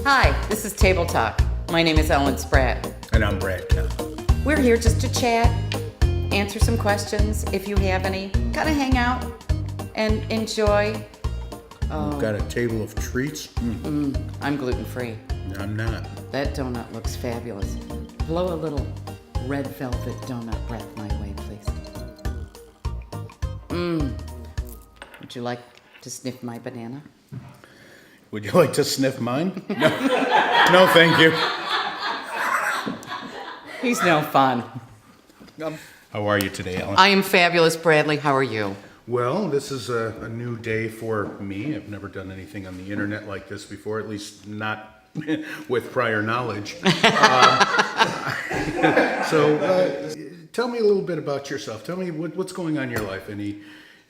Hi, this is Table Talk. My name is Ellen Spratt. And I'm Brad Kell. We're here just to chat, answer some questions if you have any, kind of hang out and enjoy. We've got a table of treats. I'm gluten-free. I'm not. That donut looks fabulous. Blow a little red velvet donut breath my way, please. Would you like to sniff my banana? Would you like to sniff mine? No, no, thank you. He's no fun. How are you today, Ellen? I am fabulous, Bradley. How are you? Well, this is a new day for me. I've never done anything on the internet like this before, at least not with prior knowledge. So tell me a little bit about yourself. Tell me what's going on in your life.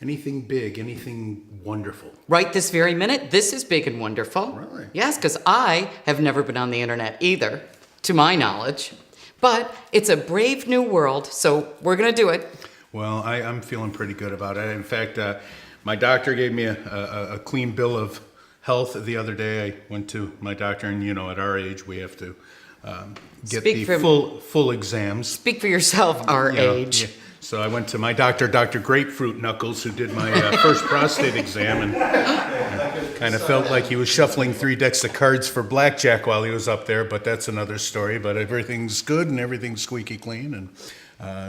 Anything big, anything wonderful? Right this very minute, this is big and wonderful. Really? Yes, because I have never been on the internet either, to my knowledge. But it's a brave new world, so we're going to do it. Well, I'm feeling pretty good about it. In fact, my doctor gave me a clean bill of health the other day. I went to my doctor, and at our age, we have to get full exams. Speak for yourself, our age. Yeah. So I went to my doctor, Dr. Grapefruit Knuckles, who did my first prostate exam, and kind of felt like he was shuffling 3 decks of cards for blackjack while he was up there, but that's another story. But everything's good and everything's squeaky clean, and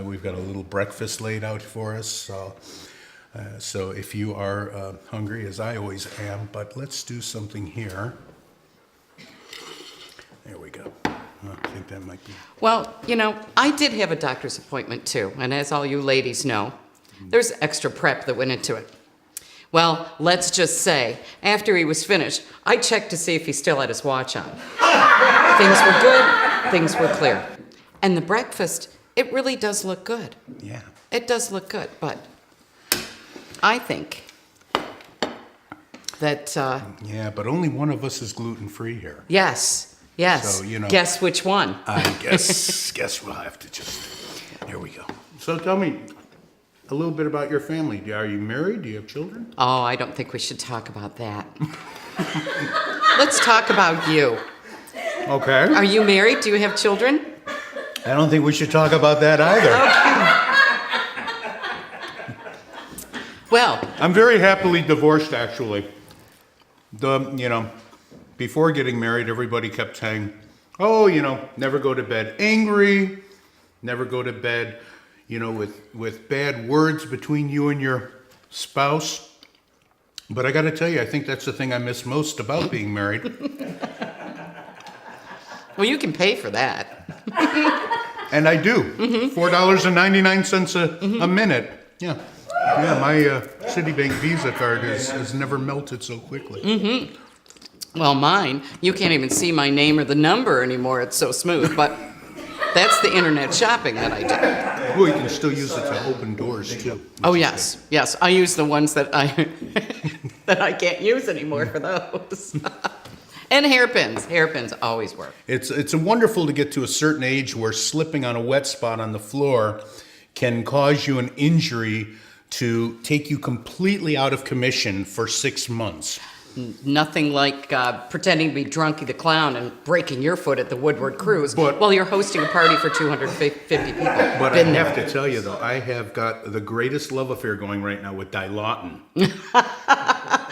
we've got a little breakfast laid out for us. So if you are hungry, as I always am, but let's do something here. There we go. I think that might be... Well, I did have a doctor's appointment too, and as all you ladies know, there's extra prep that went into it. Well, let's just say, after he was finished, I checked to see if he still had his watch on. Things were good, things were clear. And the breakfast, it really does look good. Yeah. It does look good, but I think that... Yeah, but only one of us is gluten-free here. Yes. So, Guess which one? I guess we'll have to just... Here we go. So tell me a little bit about your family. Are you married? Do you have children? Oh, I don't think we should talk about that. Let's talk about you. Okay. Are you married? Do you have children? I don't think we should talk about that either. Okay. Well, I'm very happily divorced, actually. Before getting married, everybody kept saying, oh, never go to bed angry, never go to bed, with bad words between you and your spouse. But I got to tell you, I think that's the thing I miss most about being married. well, you can pay for that. And I do. $4.99 a minute. Yeah. Yeah, my Citibank Visa card has never melted so quickly. Mm-hmm. Well, mine, you can't even see my name or the number anymore. It's so smooth, but that's the internet shopping that I do. Well, you can still use it to open doors, too. Oh, yes. Yes, I use the ones that I that I can't use anymore for those. And hairpins. Hairpins always work. It's wonderful to get to a certain age where slipping on a wet spot on the floor can cause you an injury to take you completely out of commission for 6 months. Nothing like pretending to be Drunky the Clown and breaking your foot at the Woodward Cruise while you're hosting a party for 250 people. But I have to tell you, though, I have got the greatest love affair going right now with Di Lawton.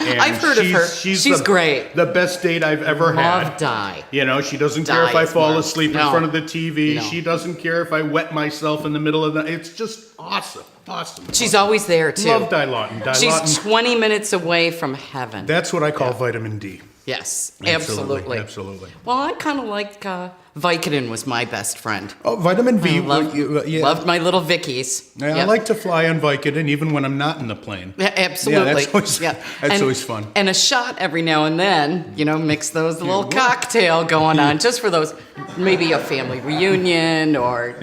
I've heard of her. She's great. The best date I've ever had. Love Di. She doesn't care if I fall asleep in front of the TV. No. She doesn't care if I wet myself in the middle of the... It's just awesome. Awesome. She's always there, too. Love Di Lawton. She's 20 minutes away from heaven. That's what I call vitamin D. Yes, absolutely. Absolutely. Well, I kind of like Vicodin was my best friend. Oh, vitamin V. Loved my little Vickies. Yeah, I like to fly on Vicodin even when I'm not in the plane. Yeah, absolutely. That's always fun. And a shot every now and then, mix those little cocktail going on just for those, maybe a family reunion or,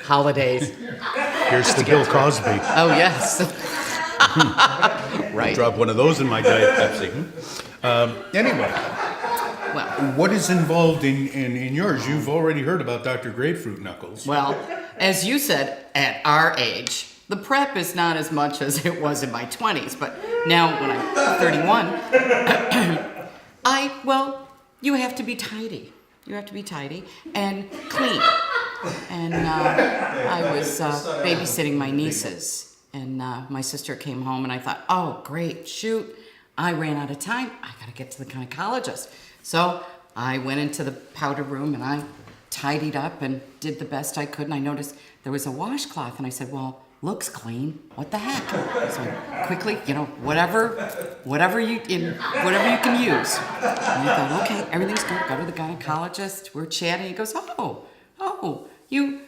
holidays. Here's to Bill Cosby. Oh, yes. Right. Drop one of those in my Diet Pepsi. Anyway, well, what is involved in yours? You've already heard about Dr. Grapefruit Knuckles. Well, as you said, at our age, the prep is not as much as it was in my 20s, but now when I'm 31, you have to be tidy. You have to be tidy and clean. And I was babysitting my nieces, and my sister came home, and I thought, oh, great, shoot. I ran out of time. I got to get to the gynecologist. So I went into the powder room, and I tidied up and did the best I could, and I noticed there was a washcloth, and I said, well, looks clean. What the heck? So I quickly, whatever you can use. And I thought, okay, everything's good. Go to the gynecologist. We're chatting. He goes, oh, you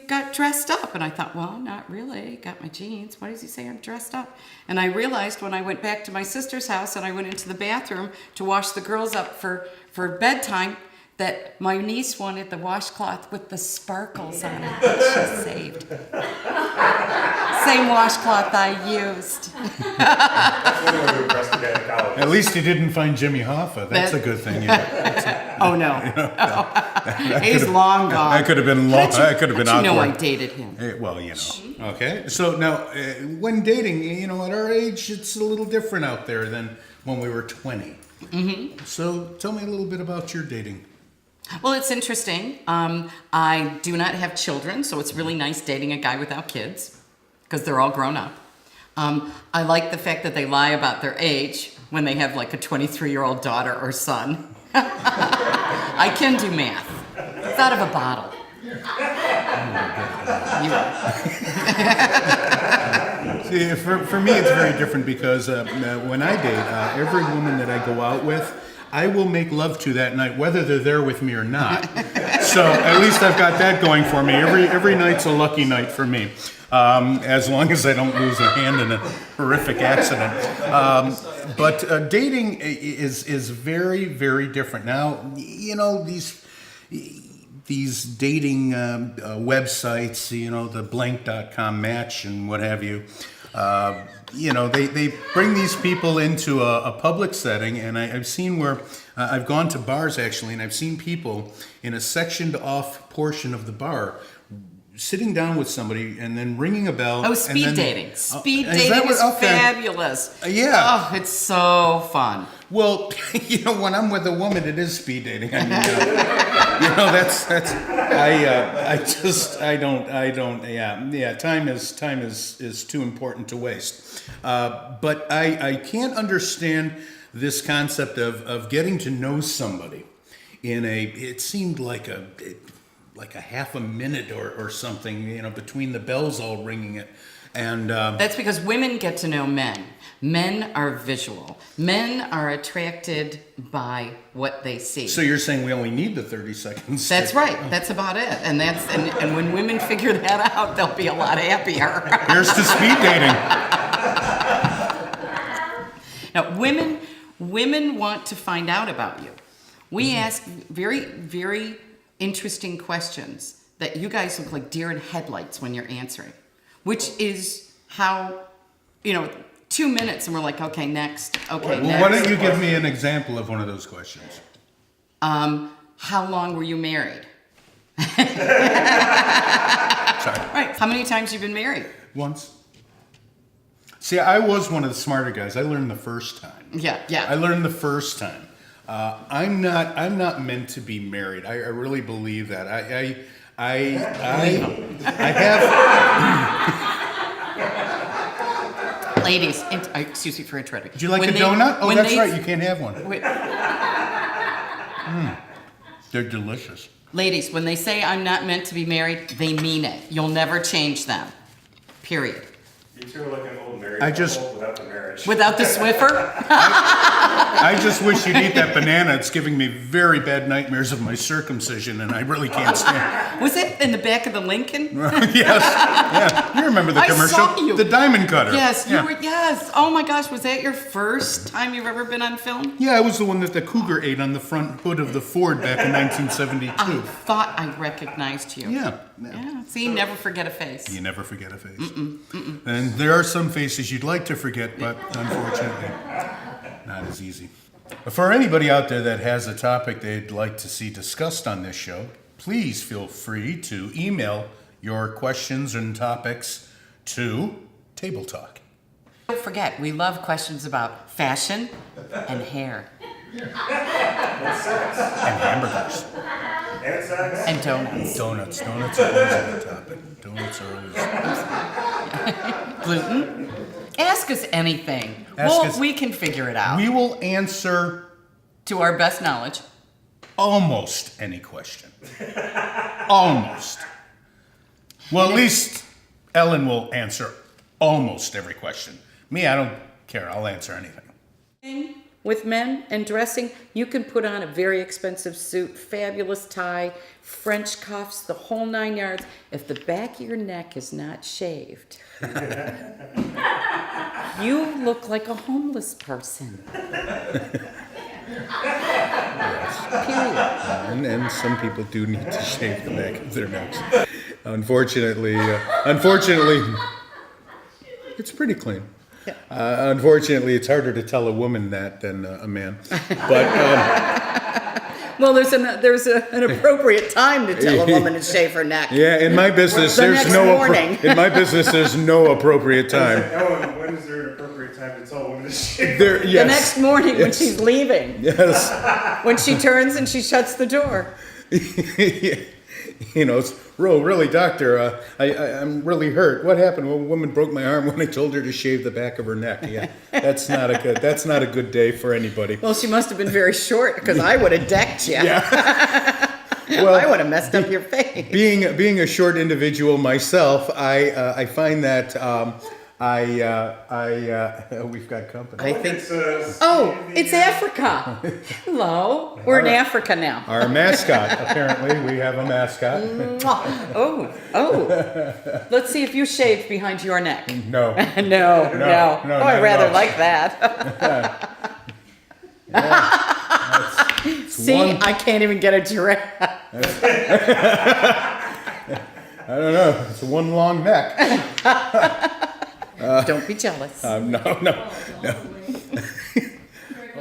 got dressed up. And I thought, well, not really. Got my jeans. Why does he say I'm dressed up? And I realized when I went back to my sister's house and I went into the bathroom to wash the girls up for bedtime, that my niece wanted the washcloth with the sparkles on it that she saved. Same washcloth I used. At least you didn't find Jimmy Hoffa. That's a good thing. Oh no, he's long gone. That could have been long. That could have been awkward. You know, I dated him. Well, Okay. So now, when dating, at our age, it's a little different out there than when we were 20. Mm-hmm. So tell me a little bit about your dating. Well, it's interesting. I do not have children, so it's really nice dating a guy without kids because they're all grown up. I like the fact that they lie about their age when they have like a 23-year-old daughter or son. I can do math. It's out of a bottle. See, for me, it's very different because when I date, every woman that I go out with, I will make love to that night, whether they're there with me or not. So at least I've got that going for me. Every night's a lucky night for me, as long as I don't lose a hand in a horrific accident. But dating is very, very different. Now, these dating websites, the blank.com match and what have you, they bring these people into a public setting, and I've seen where I've gone to bars actually, and I've seen people in a sectioned off portion of the bar sitting down with somebody and then ringing a bell. Oh, speed dating. Speed dating is fabulous. Yeah. Oh, it's so fun. Well, when I'm with a woman, it is speed dating. I mean, time is too important to waste. But I can't understand this concept of getting to know somebody it seemed like a half a minute or something, between the bells all ringing it. And that's because women get to know men. Men are visual. Men are attracted by what they see. So you're saying we only need the 30 seconds? That's right. That's about it. And when women figure that out, they'll be a lot happier. Here's to speed dating. Now, women want to find out about you. We ask very, very interesting questions that you guys look like deer in headlights when you're answering, which is how, 2 minutes and we're like, okay, next. Okay, next. Why don't you give me an example of one of those questions? How long were you married? Sorry. Right. How many times you been married? Once. See, I was one of the smarter guys. I learned the first time. Yeah. I learned the first time. I'm not meant to be married. I really believe that. I have. Ladies, excuse me for interrupting. Would you like a donut? Oh, that's right. You can't have one. They're delicious. Ladies, when they say I'm not meant to be married, they mean it. You'll never change them. Period. You two are like an old married couple without the marriage. Without the Swiffer? I just wish you'd eat that banana. It's giving me very bad nightmares of my circumcision, and I really can't stand it. Was it in the back of the Lincoln? Yes. Yeah. You remember the commercial? I saw you. The diamond cutter. Yes, yeah. you were. Yes. Oh my gosh, was that your first time you've ever been on film? Yeah, I was the one that the cougar ate on the front hood of the Ford back in 1972. I thought I recognized you. Yeah. See, never forget a face. You never forget a face. And there are some faces you'd like to forget, but unfortunately, not as easy. For anybody out there that has a topic they'd like to see discussed on this show, please feel free to email your questions and topics to Table Talk. Don't forget, we love questions about fashion and hair. And hamburgers. And sex. And donuts. Donuts. Donuts are always on the topic. Donuts are always. Gluten? Ask us anything. Ask us- We can figure it out. We will answer To our best knowledge. almost any question. Almost. Well, at least Ellen will answer almost every question. Me, I don't care. I'll answer anything. With men and dressing, you can put on a very expensive suit, fabulous tie, French cuffs, the whole 9 yards. If the back of your neck is not shaved, you look like a homeless person. Period. And some people do need to shave the back of their necks. Unfortunately, it's pretty clean. Unfortunately, it's harder to tell a woman that than a man. But Well, there's an appropriate time to tell a woman to shave her neck. yeah, in my business, The there's next no morning. in my business there's no appropriate time. Ellen, when is there an appropriate time to tell women to shave? There, yes, The next morning when Yes. she's leaving, yes. when she turns and she shuts the door. You know, it's really, doctor. I'm really hurt. What happened? Well, a woman broke my arm when I told her to shave the back of her neck. Yeah, that's not a good day for anybody. Well, she must have been very short because I would have decked you. Yeah. I Well, would have messed up your face. being a short individual myself, I find that we've got company. I think. It's, Oh, it's Africa. Hello. We're in Africa now. Our mascot. Apparently, we have a mascot. Mwah. Oh. Let's see if you shaved behind your neck. No. No. no, Oh, not I at rather all. like that. See, one- I can't even get a giraffe. I don't know. It's one long neck. Don't be jealous. No.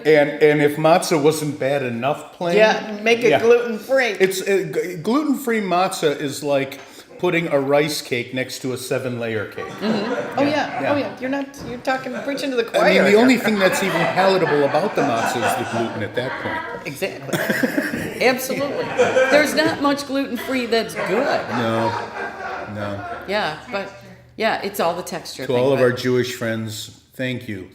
And if matzah wasn't bad enough plain, Yeah, make it yeah. gluten free. It's gluten-free matzah is like putting a rice cake next to a 7-layer cake. Oh yeah. You're preaching to the choir. I mean, the here. only thing that's even palatable about the matzah is the gluten at that point. Exactly. Absolutely. There's not much gluten free that's good. No. Yeah, but yeah, it's all the texture To thing. all of but- our Jewish friends, thank you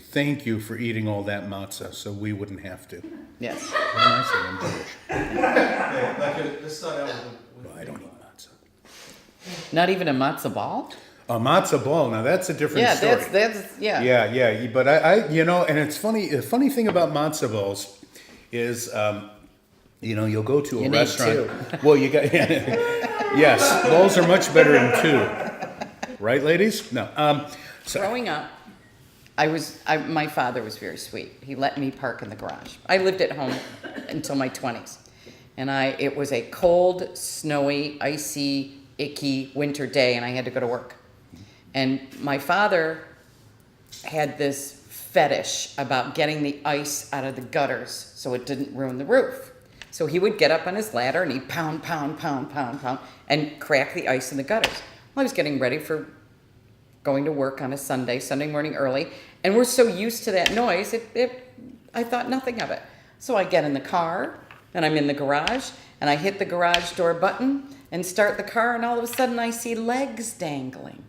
for eating all that matzah, so we wouldn't have to. Yes. What am I saying? I'm Jewish. Let's start out with Well, I don't eat matzah. Not even a matzo ball? A matzah ball. Now that's a different Yeah, story. that's Yeah. But I and it's funny. The funny thing about matzo balls is, you'll go to a You need restaurant. two. Well, you got yes, balls are much better in two, right, ladies? No. So Growing up, my father was very sweet. He let me park in the garage. I lived at home until my 20s. And it was a cold, snowy, icy, icky winter day, and I had to go to work. And my father had this fetish about getting the ice out of the gutters so it didn't ruin the roof. So he would get up on his ladder and he'd pound, and crack the ice in the gutters. Well, I was getting ready for going to work on a Sunday morning early, and we're so used to that noise, I thought nothing of it. So I get in the car, and I'm in the garage, and I hit the garage door button and start the car, and all of a sudden I see legs dangling.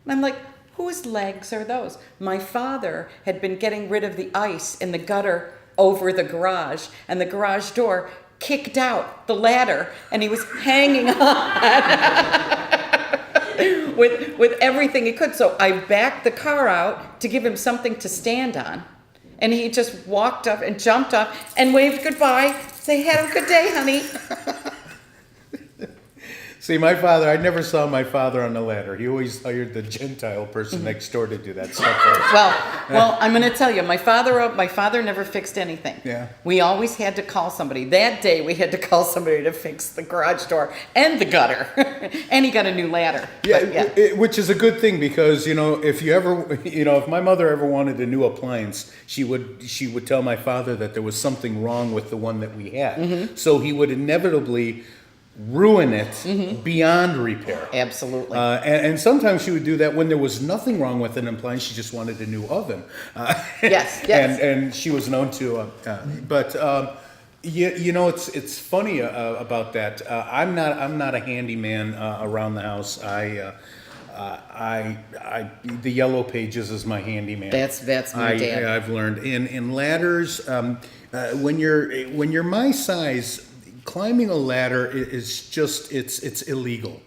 And I'm like, whose legs are those? My father had been getting rid of the ice in the gutter over the garage, and the garage door kicked out the ladder, and he was hanging on with everything he could. So I backed the car out to give him something to stand on, and he just walked up and jumped up and waved goodbye. Say, have a good day, honey. see, my father. I never saw my father on the ladder. He always hired the Gentile person next door to do that stuff for us. Well, I'm going to tell you, my father never fixed anything. Yeah. We always had to call somebody. That day, we had to call somebody to fix the garage door and the gutter, and he got a new ladder. Yeah, But, which is a good thing because if my mother ever wanted a new appliance, she would tell my father that there was something wrong with the one that we had. So he would inevitably ruin it beyond repair. Absolutely. And sometimes she would do that when there was nothing wrong with an appliance. She just wanted a new oven. Yes, yes. And she was known to. You know, it's funny about that. I'm not a handyman around the house. The Yellow Pages is my handyman. That's my dad. I've learned in ladders. When you're my size, climbing a ladder is just it's illegal.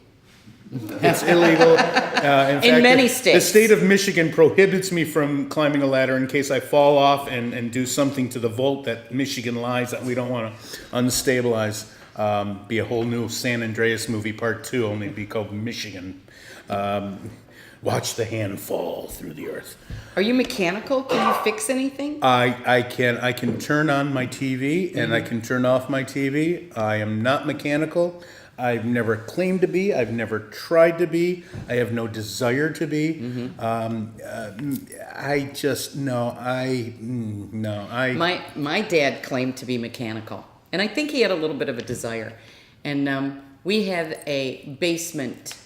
It's illegal. In fact, many the states. state of Michigan prohibits me from climbing a ladder in case I fall off and do something to the vault that Michigan lies that we don't want to unstabilize. Be a whole new San Andreas movie part 2, only be called Michigan. Watch the hand fall through the earth. Are you mechanical? Can you fix anything? I can turn on my TV and I can turn off my TV. I am not mechanical. I've never claimed to be. I've never tried to be. I have no desire to be. I just no. My dad claimed to be mechanical, and I think he had a little bit of a desire. And we had a basement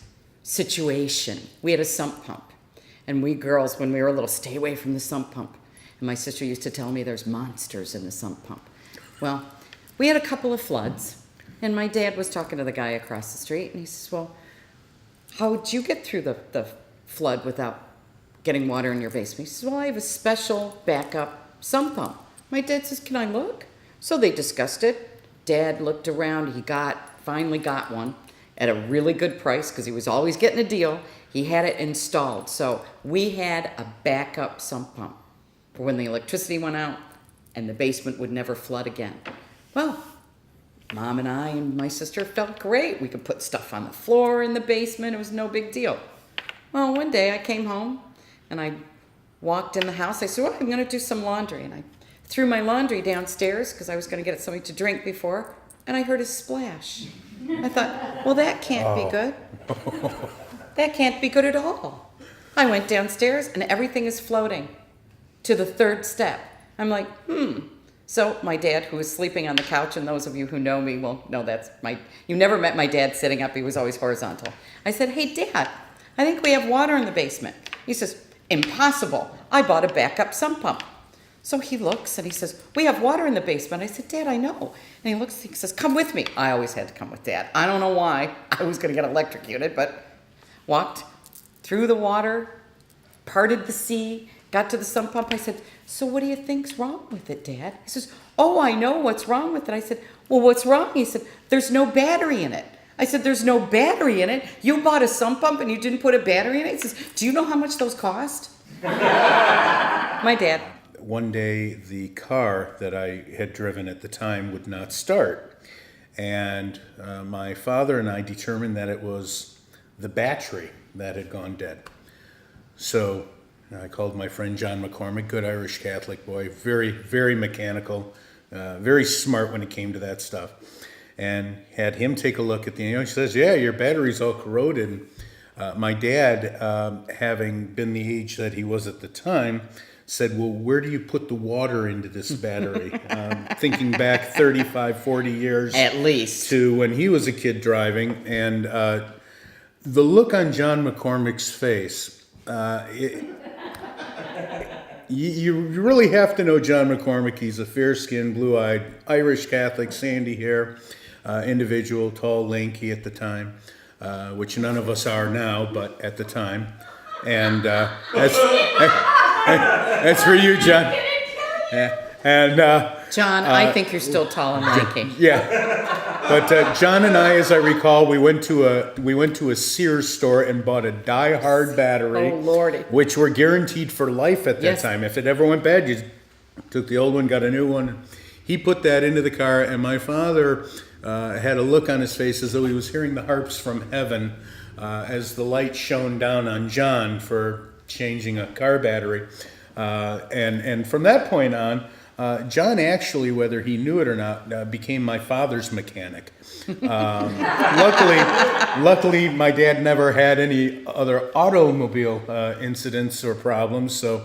situation. We had a sump pump, and we girls, when we were little, stay away from the sump pump. And my sister used to tell me there's monsters in the sump pump. Well, we had a couple of floods, and my dad was talking to the guy across the street, and he says, "Well, how would you get through the flood without getting water in your basement?" He says, "Well, I have a special backup sump pump." My dad says, "Can I look?" So they discussed it. Dad looked around. He finally got one at a really good price because he was always getting a deal. He had it installed. So we had a backup sump pump for when the electricity went out and the basement would never flood again. Well, Mom and I and my sister felt great. We could put stuff on the floor in the basement. It was no big deal. Well, one day I came home and I walked in the house. I said, "Well, I'm going to do some laundry." And I threw my laundry downstairs because I was going to get it something to drink before, and I heard a splash. I thought, well, that can't be good. That can't be good at all. I went downstairs and everything is floating to the third step. I'm like, So my dad, who was sleeping on the couch, and those of you who know me will know you never met my dad sitting up. He was always horizontal. I said, "Hey, Dad, I think we have water in the basement." He says, "Impossible. I bought a backup sump pump." So he looks and he says, "We have water in the basement." I said, "Dad, I know." And he looks, he says, "Come with me." I always had to come with Dad. I don't know why. I was going to get electrocuted, but walked through the water, parted the sea, got to the sump pump. I said, "So what do you think's wrong with it, Dad?" He says, "Oh, I know what's wrong with it." I said, "Well, what's wrong?" He said, "There's no battery in it." I said, "There's no battery in it? You bought a sump pump and you didn't put a battery in it?" He says, "Do you know how much those cost?" My dad. One day, the car that I had driven at the time would not start. And my father and I determined that it was the battery that had gone dead. So I called my friend John McCormick, good Irish Catholic boy, very, very mechanical, very smart when it came to that stuff, and had him take a look at he says, "Yeah, your battery's all corroded." My dad, having been the age that he was at the time, said, "Well, where do you put the water into this battery?" Thinking back 35, 40 years. At least. To when he was a kid driving. And the look on John McCormick's face, you really have to know John McCormick. He's a fair-skinned, blue-eyed, Irish Catholic, sandy hair individual, tall, lanky at the time, which none of us are now, but at the time. And that's for you, John. And John, I think you're still tall and lanky. yeah, but John and I, as I recall, we went to a Sears store and bought a die-hard battery. Oh, Lordy. Which were guaranteed for life at that Yes. time. If it ever went bad, you took the old one, got a new one. He put that into the car, and my father had a look on his face as though he was hearing the harps from heaven as the light shone down on John for changing a car battery. And from that point on, John actually, whether he knew it or not, became my father's mechanic. Luckily, my dad never had any other automobile incidents or problems, so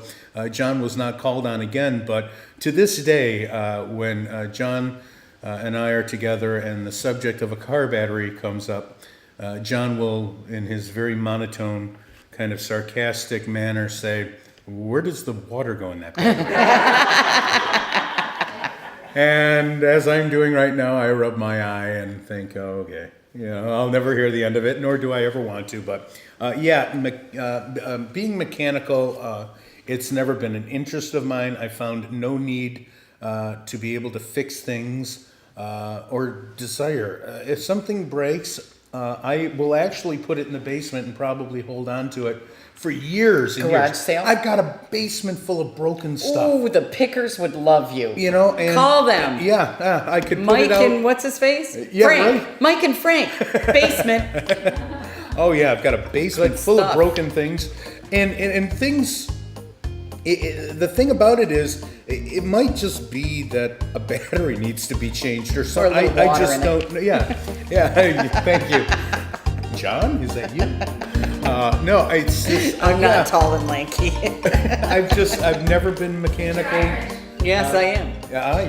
John was not called on again. But to this day, when John and I are together and the subject of a car battery comes up, John will, in his very monotone, kind of sarcastic manner, say, "Where does the water go in that battery?" And as I'm doing right now, I rub my eye and think, oh, okay, I'll never hear the end of it, nor do I ever want to. But being mechanical, it's never been an interest of mine. I found no need to be able to fix things or desire. If something breaks, I will actually put it in the basement and probably hold on to it for years and Garage years. sale? I've got a basement full of broken stuff. Ooh, the pickers would love you. And Call them. Yeah, I could put Mike it out. and what's his face? Yeah, Frank. right. Mike and Frank. Basement. Oh yeah, I've got a basement Good full stuff. of broken things, and things. The thing about it is, it might just be that a battery needs to be changed or Or a something. little I water just in it. don't. Yeah. Thank you, John. Is that you? No, it's just, I'm not tall and lanky. I've never been mechanical. Yes, I am. Yeah, I